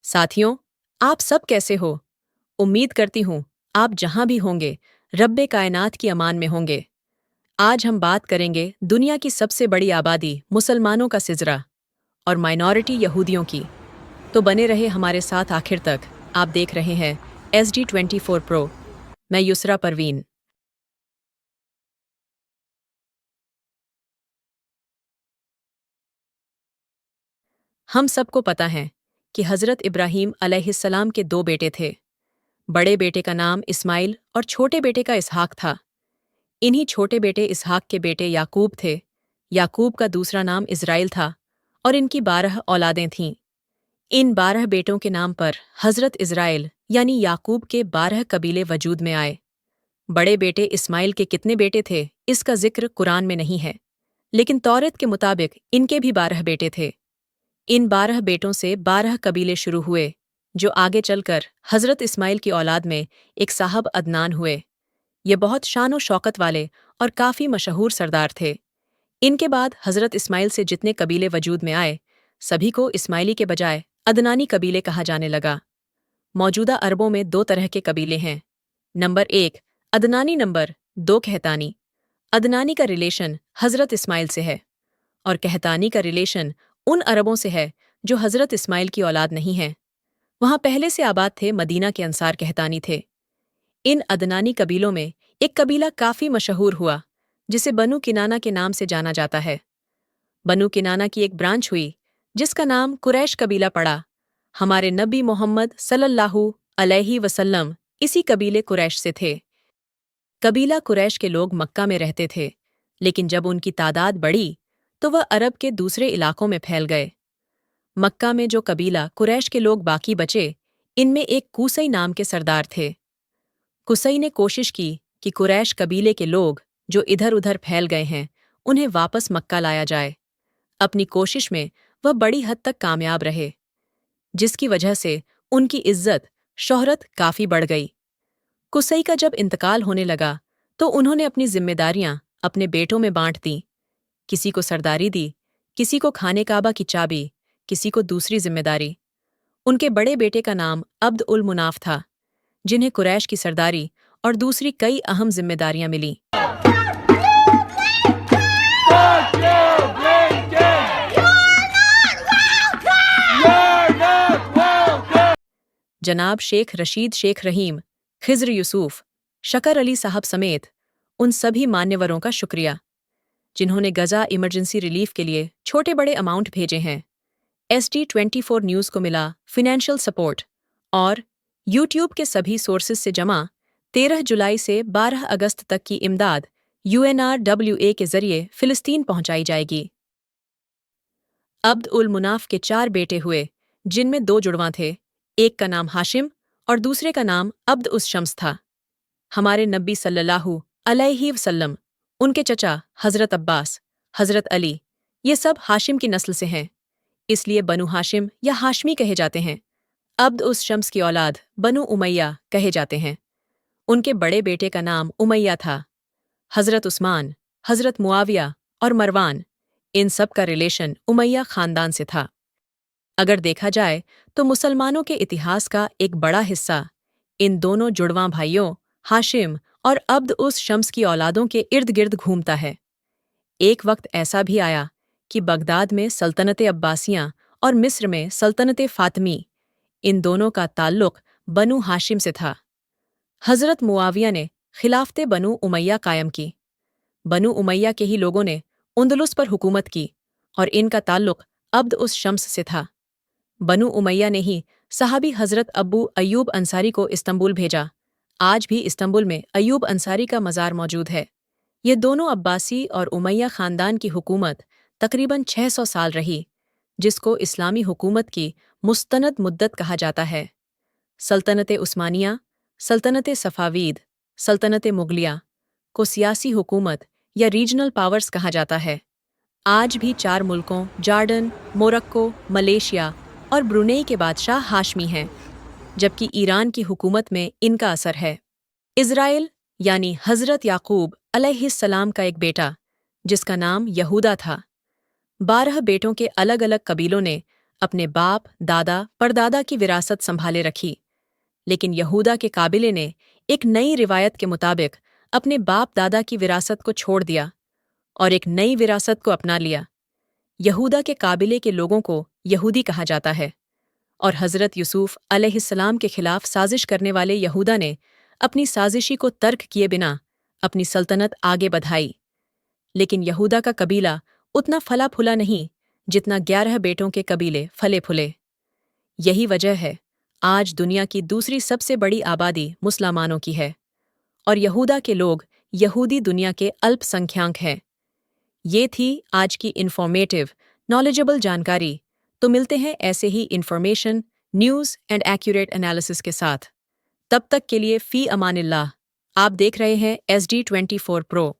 साथियों, आप सब कैसे हो? उम्मीद करती हूँ आप जहाँ भी होंगे रब्बे कायनात की अमान में होंगे। आज हम बात करेंगे दुनिया की सबसे बड़ी आबादी मुसलमानों का सिजरा और माइनॉरिटी यहूदियों की। तो बने रहे हमारे साथ आखिर तक। आप देख रहे हैं SD24 प्रो। मैं युसरा परवीन। हम सबको पता है कि हज़रत इब्राहीम अलैहिस्सलाम के दो बेटे थे। बड़े बेटे का नाम इस्माइल और छोटे बेटे का इसहाक था। इन्हीं छोटे बेटे इसहाक के बेटे याकूब थे। याकूब का दूसरा नाम इज़राइल था और इनकी 12 औलादें थीं। इन 12 बेटों के नाम पर हज़रत इज़राइल यानी याकूब के 12 कबीले वजूद में आए। बड़े बेटे इस्माइल के कितने बेटे थे इसका जिक्र कुरान में नहीं है, लेकिन तौरात के मुताबिक इनके भी 12 बेटे थे। इन 12 बेटों से 12 कबीले शुरू हुए, जो आगे चलकर हज़रत इस्माइल की औलाद में एक साहब अदनान हुए। ये बहुत शान शौकत वाले और काफ़ी मशहूर सरदार थे। इनके बाद हज़रत इस्माइल से जितने कबीले वजूद में आए, सभी को इस्माइली के बजाय अदनानी कबीले कहा जाने लगा। मौजूदा अरबों में दो तरह के कबीले हैं। नंबर 1 अदनानी, नंबर 2 कहतानी। अदनानी का रिलेशन हज़रत इस्माइल से है और कहतानी का रिलेशन उन अरबों से है जो हज़रत इस्माइल की औलाद नहीं हैं। वहाँ पहले से आबाद थे मदीना के अंसार कहतानी थे। इन अदनानी कबीलों में एक कबीला काफ़ी मशहूर हुआ, जिसे बनु किनाना के नाम से जाना जाता है। बनु किनाना की एक ब्रांच हुई, जिसका नाम कुरैश कबीला पड़ा। हमारे नबी मोहम्मद सल्लल्लाहु अलैहि वसल्लम इसी कबीले कुरैश से थे। कबीला कुरैश के लोग मक्का में रहते थे, लेकिन जब उनकी तादाद बढ़ी तो वह अरब के दूसरे इलाकों में फैल गए। मक्का में जो कबीला कुरैश के लोग बाकी बचे, इनमें एक कुसई नाम के सरदार थे। कुसई ने कोशिश की कि कुरैश कबीले के लोग जो इधर उधर फैल गए हैं, उन्हें वापस मक्का लाया जाए। अपनी कोशिश में वह बड़ी हद तक कामयाब रहे, जिसकी वजह से उनकी इज्जत शोहरत काफ़ी बढ़ गई। कुसई का जब इंतकाल होने लगा तो उन्होंने अपनी जिम्मेदारियां अपने बेटों में बांट दी। किसी को सरदारी दी, किसी को खाने काबा की चाबी, किसी को दूसरी जिम्मेदारी। उनके बड़े बेटे का नाम अब्द उल मुनाफ था, जिन्हें कुरैश की सरदारी और दूसरी कई अहम जिम्मेदारियां मिलीं। जनाब शेख रशीद, शेख रहीम, खिज़्र यूसुफ, शकर अली साहब समेत उन सभी मान्यवरों का शुक्रिया, जिन्होंने गज़ा इमरजेंसी रिलीफ के लिए छोटे बड़े अमाउंट भेजे हैं। SD24 न्यूज़ को मिला फिनेंशियल सपोर्ट और यूट्यूब के सभी सोर्सेज से जमा 13 जुलाई से 12 अगस्त तक की इमदाद UNRWA के जरिए फ़िलिस्तीन पहुंचाई जाएगी। अब्द उल मुनाफ के 4 बेटे हुए, जिनमें 2 जुड़वां थे। एक का नाम हाशिम और दूसरे का नाम अब्द उस शम्स था। हमारे नबी सल्लल्लाहु अलैहि वसल्लम, उनके चचा हज़रत अब्बास, हज़रत अली, ये सब हाशिम की नस्ल से हैं, इसलिए बनु हाशिम या हाशमी कहे जाते हैं। अब्द उस शम्स की औलाद बनु उमैया कहे जाते हैं। उनके बड़े बेटे का नाम उमैया था। हज़रत उस्मान, हज़रत मुआविया और मरवान, इन सब का रिलेशन उमैया ख़ानदान से था। अगर देखा जाए तो मुसलमानों के इतिहास का एक बड़ा हिस्सा इन दोनों जुड़वां भाइयों हाशिम और अब्द उस शम्स की औलादों के इर्द गिर्द घूमता है। एक वक्त ऐसा भी आया कि बगदाद में सल्तनत अब्बासियाँ और मिस्र में सल्तनत फ़ातिमी, इन दोनों का ताल्लुक बनु हाशिम से था। हज़रत मुआविया ने खिलाफत बनु उमैया कायम की। बनु उमैया के ही लोगों ने उंदलुस पर हुकूमत की और इनका ताल्लुक अब्द उस शम्स से था। बनु उमैया ने ही सहाबी हज़रत अब्बू अय्यूब अंसारी को इस्तंबुल भेजा। आज भी इस्तंबुल में अय्यूब अंसारी का मज़ार मौजूद है। ये दोनों अब्बासी और उमैया ख़ानदान की हुकूमत तकरीबन 600 साल रही, जिसको इस्लामी हुकूमत की मुस्तनद मुद्दत कहा जाता है। सल्तनत उस्मानिया, सल्तनत सफ़ावीद, सल्तनत मुग़लिया को सियासी हुकूमत या रीजनल पावर्स कहा जाता है। आज भी 4 मुल्कों जॉर्डन, मोरक्को, मलेशिया और ब्रुनेई के बादशाह हाशमी हैं, जबकि ईरान की हुकूमत में इनका असर है। इज़राइल यानी हज़रत याकूब अलैहिस्सलाम का एक बेटा, जिसका नाम यहूदा था। 12 बेटों के अलग अलग कबीलों ने اپنے باپ دادا پردادا کی وراثت سنبھالے رکھی، لیکن یہودا کے قابلے نے ایک نئی روایت کے مطابق اپنے باپ دادا کی وراثت کو چھوڑ دیا اور ایک نئی وراثت کو اپنا لیا۔ یہودا کے قابلے کے لوگوں کو یہودی کہا جاتا ہے، اور حضرت یوسف علیہ السلام کے خلاف سازش کرنے والے یہودا نے اپنی سازشی کو ترک کیے بنا اپنی سلطنت آگے بڑھائی۔ لیکن یہودا کا قبیلہ اتنا پھلا پھولا نہیں جتنا 11 بیٹوں کے قبیلے پھلے پھلے۔ یہی وجہ ہے آج دنیا کی دوسری سب سے بڑی آبادی مسلمانوں کی ہے، اور یہودا کے لوگ یہودی دنیا کے الپ سنکھیانک ہیں۔ یہ تھی آج کی انفارمیٹیو نالجبل جانکاری۔ تو ملتے ہیں ایسے ہی information, news and accurate analysis کے ساتھ۔ تب تک کے لیے فی امان اللہ۔ آپ دیکھ رہے ہیں SD24 Pro۔